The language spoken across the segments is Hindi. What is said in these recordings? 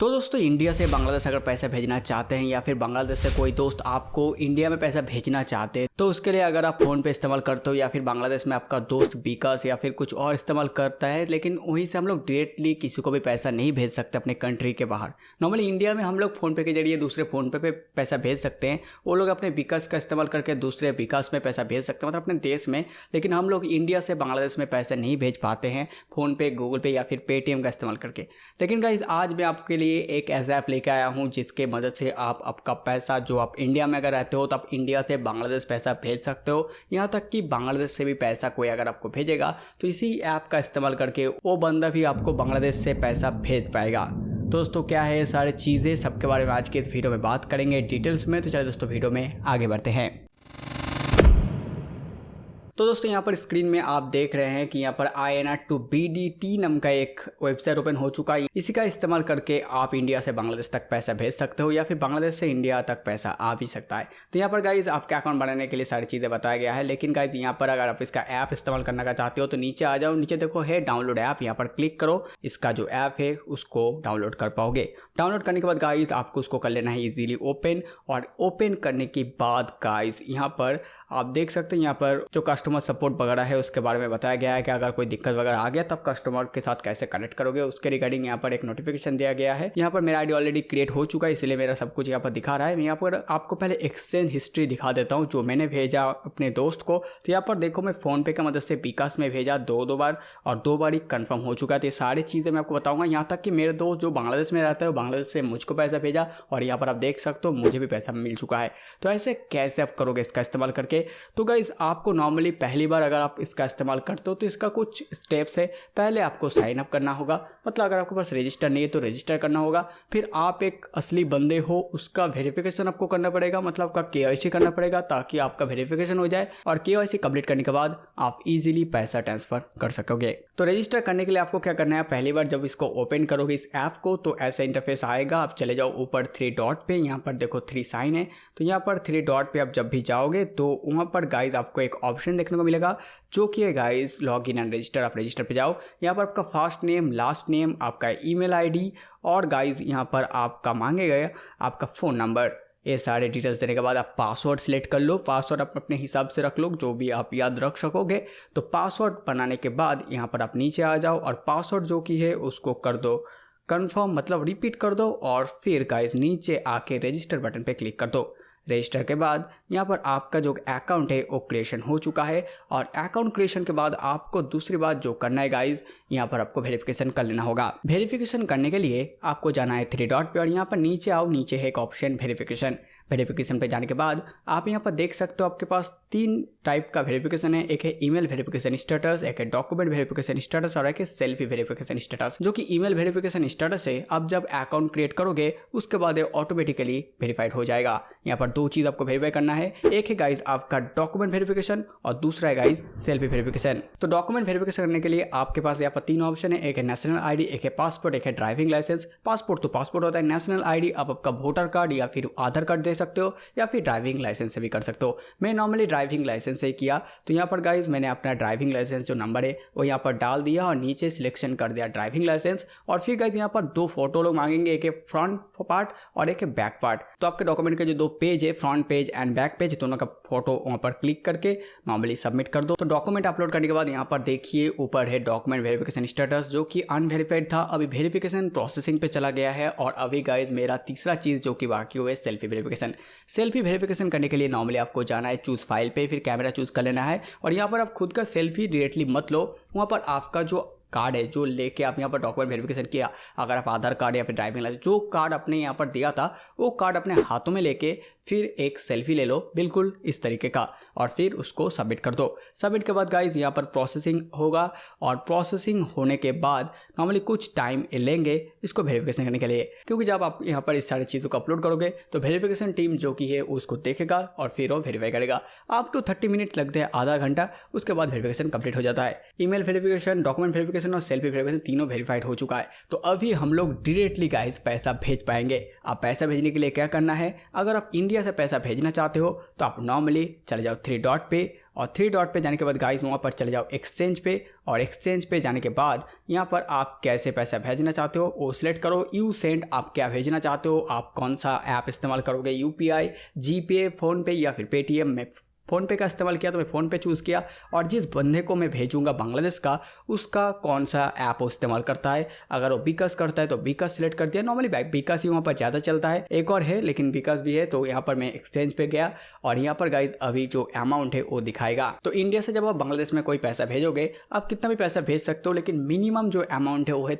तो दोस्तों इंडिया से बांग्लादेश अगर पैसा भेजना चाहते हैं या फिर बांग्लादेश से कोई दोस्त आपको इंडिया में पैसा भेजना चाहते हैं तो उसके लिए अगर आप फ़ोन पे इस्तेमाल करते हो या फिर बांग्लादेश में आपका दोस्त विकास या फिर कुछ और इस्तेमाल करता है, लेकिन वहीं से हम लोग डायरेक्टली किसी को भी पैसा नहीं भेज सकते अपने कंट्री के बाहर। नॉर्मली इंडिया में हम लोग फ़ोन पे के जरिए दूसरे फ़ोन पे पैसा भेज सकते हैं, वो लोग अपने विकास का इस्तेमाल करके दूसरे विकास में पैसा भेज सकते हैं, मतलब अपने देश में। लेकिन हम लोग इंडिया से बांग्लादेश में पैसा नहीं भेज पाते हैं फ़ोन पे, गूगल पे या फिर पेटीएम का इस्तेमाल करके। लेकिन गाइस आज मैं आपके लिए एक ऐसा ऐप लेकर आया हूं जिसके मदद से आप आपका पैसा जो आप इंडिया में अगर रहते हो तो आप इंडिया से बांग्लादेश पैसा भेज सकते हो। यहां तक कि बांग्लादेश से भी पैसा कोई अगर आपको भेजेगा तो इसी ऐप का इस्तेमाल करके वो बंदा भी आपको बांग्लादेश से पैसा भेज पाएगा। दोस्तों क्या है ये सारी चीज़ें, सबके बारे में आज के इस वीडियो में बात करेंगे डिटेल्स में। तो चलिए दोस्तों वीडियो में आगे बढ़ते हैं। तो दोस्तों यहाँ पर स्क्रीन में आप देख रहे हैं कि यहाँ पर inrtobdt नाम का एक वेबसाइट ओपन हो चुका है। इसी का इस्तेमाल करके आप इंडिया से बांग्लादेश तक पैसा भेज सकते हो या फिर बांग्लादेश से इंडिया तक पैसा आ भी सकता है। तो यहाँ पर गाइज आपका अकाउंट बनाने के लिए सारी चीज़ें बताया गया है। लेकिन गाइज यहाँ पर अगर आप इसका ऐप इस्तेमाल करना का चाहते हो तो नीचे आ जाओ, नीचे देखो है डाउनलोड ऐप, यहाँ पर क्लिक करो, इसका जो ऐप है उसको डाउनलोड कर पाओगे। डाउनलोड करने के बाद गाइज आपको उसको कर लेना है इजीली ओपन, और ओपन करने के बाद गाइज यहाँ पर आप देख सकते हैं यहाँ पर जो कस्टमर सपोर्ट वगैरह है उसके बारे में बताया गया है कि अगर कोई दिक्कत वगैरह आ गया तब कस्टमर के साथ कैसे कनेक्ट करोगे, उसके रिगार्डिंग यहाँ पर एक नोटिफिकेशन दिया गया है। यहाँ पर मेरा आईडी ऑलरेडी क्रिएट हो चुका है इसलिए मेरा सब कुछ यहाँ पर दिखा रहा है। मैं यहाँ पर आपको पहले एक्सचेंज हिस्ट्री दिखा देता हूँ जो मैंने भेजा अपने दोस्त को। तो यहाँ पर देखो मैं फ़ोन पे की मदद से विकास में भेजा दो बार और 2 बार ही कन्फर्म हो चुका है। तो ये सारी चीज़ें मैं आपको बताऊँगा। यहाँ तक कि मेरे दोस्त जो बांग्लादेश में रहता है बांग्लादेश से मुझको पैसा भेजा और यहाँ पर आप देख सकते हो मुझे भी पैसा मिल चुका है। तो ऐसे कैसे आप करोगे इसका इस्तेमाल करके, तो गाइस आपको नॉर्मली पहली बार अगर आप इसका इस्तेमाल करते हो तो इसका कुछ स्टेप्स है। पहले आपको साइन अप करना होगा, मतलब अगर आपके पास रजिस्टर नहीं है तो रजिस्टर करना होगा। फिर आप एक असली बंदे हो उसका वेरिफिकेशन आपको करना पड़ेगा, मतलब आपका केवाईसी करना पड़ेगा ताकि आपका वेरिफिकेशन हो जाए। और केवाईसी कंप्लीट करने के बाद आप इजीली पैसा ट्रांसफर कर सकोगे। तो रजिस्टर करने के लिए आपको क्या करना है, पहली बार जब इसको ओपन करोगे इस ऐप को तो ऐसा इंटरफेस आएगा। आप चले जाओ ऊपर 3 डॉट पे, यहाँ पर देखो 3 साइन है, तो यहाँ पर 3 डॉट पे आप जब भी जाओगे तो वहाँ पर गाइज आपको एक ऑप्शन देखने को मिलेगा जो कि है guys log in and register. आप रजिस्टर पे जाओ, यहाँ पर आपका फर्स्ट नेम, लास्ट नेम, आपका ईमेल आईडी और गाइज यहाँ पर आपका मांगेगा आपका फ़ोन नंबर। ये सारे डिटेल्स देने के बाद आप पासवर्ड सिलेक्ट कर लो। पासवर्ड आप अपने हिसाब से रख लो जो भी आप याद रख सकोगे। तो पासवर्ड बनाने के बाद यहाँ पर आप नीचे आ जाओ और पासवर्ड जो कि है उसको कर दो कंफर्म, मतलब रिपीट कर दो। और फिर गाइस नीचे आके रजिस्टर बटन पे क्लिक कर दो। रजिस्टर के बाद यहाँ पर आपका जो अकाउंट है वो क्रिएशन हो चुका है। और अकाउंट क्रिएशन के बाद आपको दूसरी बात जो करना है गाइज, यहाँ पर आपको वेरिफिकेशन कर लेना होगा। वेरिफिकेशन करने के लिए आपको जाना है 3 डॉट पे और यहाँ पर नीचे आओ, नीचे है एक ऑप्शन वेरिफिकेशन। वेरिफिकेशन पे जाने के बाद आप यहाँ पर देख सकते हो आपके पास 3 टाइप का वेरिफिकेशन है। एक है ईमेल वेरिफिकेशन स्टेटस, एक है डॉक्यूमेंट वेरिफिकेशन स्टेटस और एक है सेल्फी वेरिफिकेशन स्टेटस। जो कि ईमेल वेरिफिकेशन स्टेटस है, आप जब अकाउंट क्रिएट करोगे उसके बाद ये ऑटोमेटिकली वेरीफाइड हो जाएगा। यहाँ पर 2 चीज़ आपको वेरीफाई करना है, एक है गाइज आपका डॉक्यूमेंट वेरिफिकेशन और दूसरा है गाइज सेल्फी वेरिफिकेशन। तो डॉक्यूमेंट वेरिफिकेशन करने के लिए आपके पास यहाँ पर 3 ऑप्शन है, एक है नेशनल आईडी, एक है पासपोर्ट, एक है ड्राइविंग लाइसेंस। पासपोर्ट तो पासपोर्ट होता है, नेशनल आईडी आप आपका वोटर कार्ड या फिर आधार कार्ड दे सकते हो या फिर ड्राइविंग लाइसेंस से भी कर सकते हो। मैं नॉर्मली ड्राइविंग लाइसेंस से किया। तो यहाँ पर गाइज मैंने अपना ड्राइविंग लाइसेंस जो नंबर है वो यहाँ पर डाल दिया और नीचे सिलेक्शन कर दिया ड्राइविंग लाइसेंस। और फिर गाइज यहाँ पर 2 फोटो लोग मांगेंगे, एक है फ्रंट पार्ट और एक है बैक पार्ट। तो आपके डॉक्यूमेंट के जो 2 पेज है, front page and back page, दोनों का फोटो वहाँ पर क्लिक करके नॉर्मली सबमिट कर दो। तो डॉक्यूमेंट अपलोड करने के बाद यहाँ पर देखिए ऊपर है डॉक्यूमेंट वेरिफिकेशन स्टेटस जो कि अनवेरिफाइड था, अभी वेरिफिकेशन प्रोसेसिंग पे चला गया है। और अभी गाइज मेरा तीसरा चीज़ जो कि बाकी हुआ है सेल्फी वेरिफिकेशन। सेल्फी वेरिफिकेशन करने के लिए नॉर्मली आपको जाना है चूज फाइल पे, फिर कैमरा चूज कर लेना है और यहाँ पर आप खुद का सेल्फी डायरेक्टली मत लो। वहाँ पर आपका जो कार्ड है जो लेके आप यहाँ पर डॉक्यूमेंट वेरिफिकेशन किया, अगर आप आधार कार्ड या फिर ड्राइविंग लाइसेंस जो कार्ड आपने यहाँ पर दिया था वो कार्ड अपने हाथों में लेके फिर एक सेल्फी ले लो बिल्कुल इस तरीके का और फिर उसको सबमिट कर दो। सबमिट के बाद गाइज यहाँ पर प्रोसेसिंग होगा और प्रोसेसिंग होने के बाद नॉर्मली कुछ टाइम लेंगे इसको वेरिफिकेशन करने के लिए, क्योंकि जब आप यहाँ पर इस सारी चीज़ों को अपलोड करोगे तो वेरिफिकेशन टीम जो कि है उसको देखेगा और फिर वो वेरीफाई करेगा। अप टू 30 मिनट लगते हैं, आधा घंटा, उसके बाद वेरिफिकेशन कंप्लीट हो जाता है। ईमेल वेरिफिकेशन, डॉक्यूमेंट वेरिफिकेशन और सेल्फी वेरिफिकेशन तीनों वेरीफाइड हो चुका है। तो अभी हम लोग डायरेक्टली गाइज पैसा भेज पाएंगे। आप पैसा भेजने के लिए क्या करना है, अगर आप इंडिया से पैसा भेजना चाहते हो तो आप नॉर्मली चले जाओ 3 डॉट पे और 3 डॉट पे जाने के बाद गाइस वहाँ पर चले जाओ एक्सचेंज पे, और एक्सचेंज पे जाने के बाद यहाँ पर आप कैसे पैसा भेजना चाहते हो वो सिलेक्ट करो। यू सेंड आप क्या भेजना चाहते हो, आप कौन सा ऐप इस्तेमाल करोगे, UPI, GPay, फ़ोनपे या फिर पेटीएम। में फ़ोनपे का इस्तेमाल किया तो मैं फ़ोनपे चूज़ किया, और जिस बंदे को मैं भेजूंगा बांग्लादेश का उसका कौन सा ऐप वो इस्तेमाल करता है, अगर वो बिकास करता है तो बिकास सिलेक्ट कर दिया। नॉर्मली बिकास ही वहाँ पर ज़्यादा चलता है, एक और है लेकिन बिकास भी है। तो यहाँ पर मैं एक्सचेंज पे गया और यहाँ पर गाइस अभी जो अमाउंट है वो दिखाएगा। तो इंडिया से जब आप बांग्लादेश में कोई पैसा भेजोगे आप कितना भी पैसा भेज सकते हो, लेकिन मिनिमम जो अमाउंट है वो है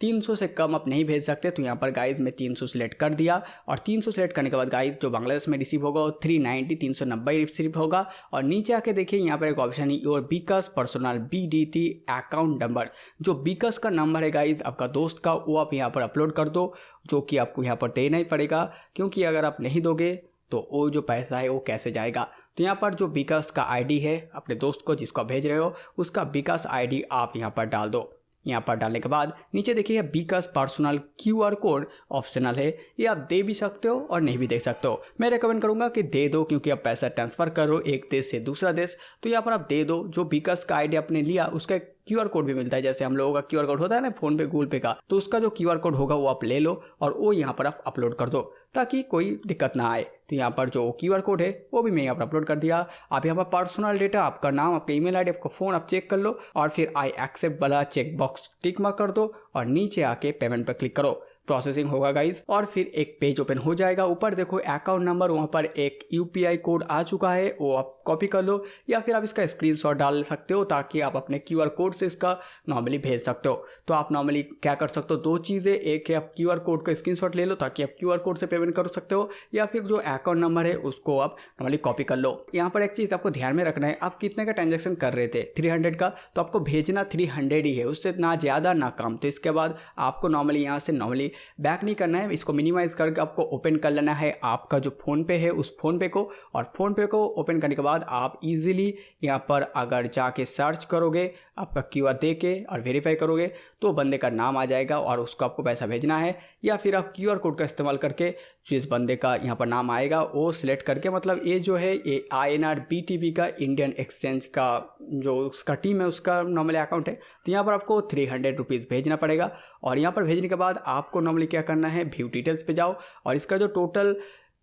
300 से कम आप नहीं भेज सकते। तो यहाँ पर गाइस मैं 300 सिलेक्ट कर दिया, और 300 सिलेक्ट करने के बाद गाइस जो बांग्लादेश में रिसीव होगा वो 390 रिसीव होगा। और नीचे आके देखिए यहाँ पर एक ऑप्शन है योर बिकास पर्सनल BDT अकाउंट नंबर। जो बिकास का नंबर है गाइस आपका दोस्त का, वो आप यहाँ पर अपलोड कर दो, जो कि आपको यहाँ पर देना ही पड़ेगा, क्योंकि अगर आप नहीं दोगे तो वो जो पैसा है वो कैसे जाएगा। तो यहाँ पर जो बिकास का ID है अपने दोस्त को जिसको आप भेज रहे हो उसका बिकास ID आप यहाँ पर डाल दो। यहाँ पर डालने के बाद नीचे देखिए बिकास पर्सनल QR कोड ऑप्शनल है, ये आप दे भी सकते हो और नहीं भी दे सकते हो। मैं रेकमेंड करूंगा कि दे दो, क्योंकि आप पैसा ट्रांसफर कर रहे हो एक देश से दूसरा देश। तो यहाँ पर आप दे दो। जो बिकास का ID आपने लिया उसका QR कोड भी मिलता है, जैसे हम लोगों का QR कोड होता है ना फ़ोन पे गूगल पे का, तो उसका जो QR कोड होगा वो आप ले लो और वो यहाँ पर आप अपलोड कर दो ताकि कोई दिक्कत ना आए। तो यहाँ पर जो QR कोड है वो भी मैं यहाँ पर अपलोड कर दिया। आप यहाँ पर पर्सनल डेटा, आपका नाम, आपका ईमेल ID, आपका फ़ोन आप चेक कर लो, और फिर आई एक्सेप्ट वाला चेक बॉक्स टिक मार्क कर दो, और नीचे आके पेमेंट पर क्लिक करो। प्रोसेसिंग होगा गाइज, और फिर एक पेज ओपन हो जाएगा। ऊपर देखो अकाउंट नंबर, वहाँ पर एक UPI कोड आ चुका है, वो आप कॉपी कर लो, या फिर आप इसका स्क्रीनशॉट डाल सकते हो ताकि आप अपने QR कोड से इसका नॉर्मली भेज सकते हो। तो आप नॉर्मली क्या कर सकते हो, दो चीज़ें, एक है आप QR कोड का स्क्रीनशॉट ले लो ताकि आप QR कोड से पेमेंट कर सकते हो, या फिर जो अकाउंट नंबर है उसको आप नॉर्मली कॉपी कर लो। यहाँ पर एक चीज़ आपको ध्यान में रखना है, आप कितने का ट्रांजेक्शन कर रहे थे 300 का, तो आपको भेजना 300 ही है, उससे ना ज़्यादा ना कम। तो इसके बाद आपको नॉर्मली यहाँ से नॉर्मली बैक नहीं करना है, इसको मिनिमाइज करके आपको ओपन कर लेना है आपका जो फ़ोन पे है उस फ़ोन पे को, और फ़ोन पे को ओपन करने के बाद आप इजीली यहाँ पर अगर जाके सर्च करोगे आपका QR दे के और वेरीफाई करोगे तो बंदे का नाम आ जाएगा और उसको आपको पैसा भेजना है, या फिर आप QR कोड का इस्तेमाल करके जिस बंदे का यहाँ पर नाम आएगा वो सिलेक्ट करके, मतलब ये जो है ये INR BTB का इंडियन एक्सचेंज का जो उसका टीम है उसका नॉर्मली अकाउंट है। तो यहाँ पर आपको 300 रुपीज़ भेजना पड़ेगा, और यहाँ पर भेजने के बाद आपको नॉर्मली क्या करना है, व्यू डिटेल्स पे जाओ और इसका जो टोटल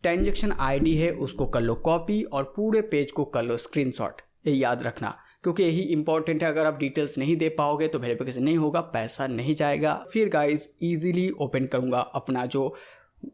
ट्रांजेक्शन ID है उसको कर लो कॉपी, और पूरे पेज को कर लो स्क्रीनशॉट। ये याद रखना क्योंकि यही इंपॉर्टेंट है, अगर आप डिटेल्स नहीं दे पाओगे तो वेरिफिकेशन नहीं होगा, पैसा नहीं जाएगा। फिर गाइस इजीली ओपन करूँगा अपना जो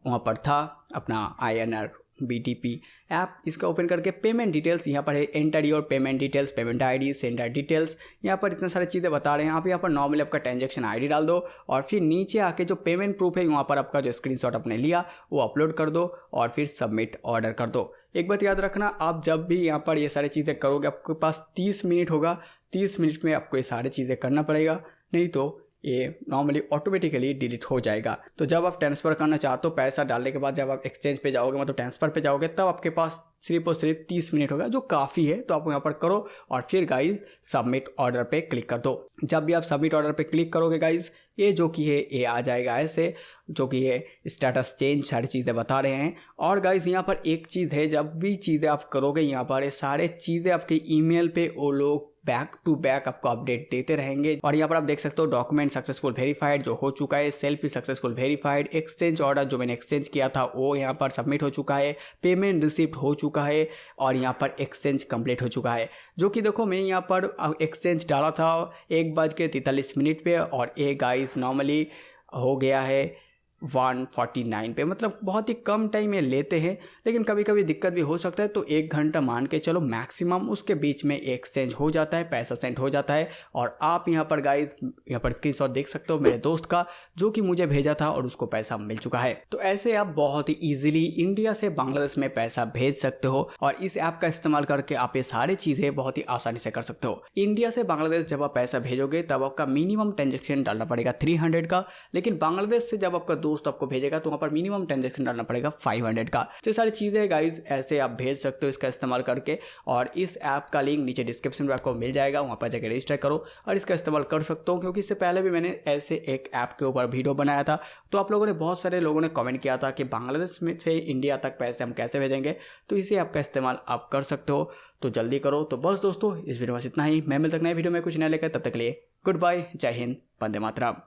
वहाँ पर था अपना INR BTP ऐप, इसका ओपन करके पेमेंट डिटेल्स यहाँ पर है, enter your payment details, payment ID, sender details, यहाँ पर इतने सारी चीज़ें बता रहे हैं। आप यहाँ पर नॉर्मली आपका ट्रांजेक्शन ID डाल दो, और फिर नीचे आके जो पेमेंट प्रूफ है वहाँ पर आपका जो स्क्रीनशॉट आपने लिया वो अपलोड कर दो, और फिर सबमिट ऑर्डर कर दो। एक बात याद रखना, आप जब भी यहाँ पर ये सारी चीज़ें करोगे आपके पास 30 मिनट होगा, 30 मिनट में आपको ये सारी चीज़ें करना पड़ेगा, नहीं तो ये नॉर्मली ऑटोमेटिकली डिलीट हो जाएगा। तो जब आप ट्रांसफ़र करना चाहते हो पैसा डालने के बाद, जब आप एक्सचेंज पे जाओगे मतलब ट्रांसफ़र पे जाओगे, तब आपके पास सिर्फ और सिर्फ 30 मिनट होगा, जो काफ़ी है। तो आप यहाँ पर करो और फिर गाइज सबमिट ऑर्डर पे क्लिक कर दो। जब भी आप सबमिट ऑर्डर पे क्लिक करोगे गाइज, ये जो कि है ये आ जाएगा ऐसे, जो कि ये स्टेटस चेंज सारी चीज़ें बता रहे हैं। और गाइज यहाँ पर एक चीज़ है, जब भी चीज़ें आप करोगे यहाँ पर ये सारे चीज़ें आपके ईमेल पे वो लोग बैक टू बैक आपको अपडेट देते रहेंगे। और यहाँ पर आप देख सकते हो डॉक्यूमेंट सक्सेसफुल वेरीफाइड जो हो चुका है, selfie successful verified, exchange order जो मैंने एक्सचेंज किया था वो यहाँ पर सबमिट हो चुका है, पेमेंट रिसिप्ट हो चुका है, और यहाँ पर एक्सचेंज कंप्लीट हो चुका है। जो कि देखो मैं यहाँ पर एक्सचेंज डाला था 1:43 पे, और ये गाइस नॉर्मली हो गया है 149 पे, मतलब बहुत ही कम टाइम में लेते हैं, लेकिन कभी कभी दिक्कत भी हो सकता है। तो 1 घंटा मान के चलो मैक्सिमम, उसके बीच में एक्सचेंज हो जाता है, पैसा सेंड हो जाता है। और आप यहाँ पर गाइज यहाँ पर स्क्रीनशॉट देख सकते हो मेरे दोस्त का, जो कि मुझे भेजा था और उसको पैसा मिल चुका है। तो ऐसे आप बहुत ही ईजिली इंडिया से बांग्लादेश में पैसा भेज सकते हो, और इस ऐप का इस्तेमाल करके आप ये सारी चीज़ें बहुत ही आसानी से कर सकते हो। इंडिया से बांग्लादेश जब आप पैसा भेजोगे तब आपका मिनिमम ट्रांजेक्शन डालना पड़ेगा 300 का, लेकिन बांग्लादेश से जब आपका दोस्त आपको भेजेगा तो वहाँ पर मिनिमम ट्रांजेक्शन डालना पड़ेगा 500 का। तो सारी चीज़ें गाइज ऐसे आप भेज सकते हो इसका इस्तेमाल करके, और इस ऐप का लिंक नीचे डिस्क्रिप्शन में आपको मिल जाएगा, वहाँ पर जाकर रजिस्टर करो और इसका इस्तेमाल कर सकते हो। क्योंकि इससे पहले भी मैंने ऐसे एक ऐप के ऊपर वीडियो बनाया था, तो आप लोगों ने बहुत सारे लोगों ने कमेंट किया था कि बांग्लादेश में से इंडिया तक पैसे हम कैसे भेजेंगे, तो इसी ऐप का इस्तेमाल आप कर सकते हो। तो जल्दी करो। तो बस दोस्तों इस वीडियो में बस इतना ही। मैं मिलता हूं नए वीडियो में कुछ नया लेकर, तब तक के लिए गुड बाय, जय हिंद, वंदे मातरम।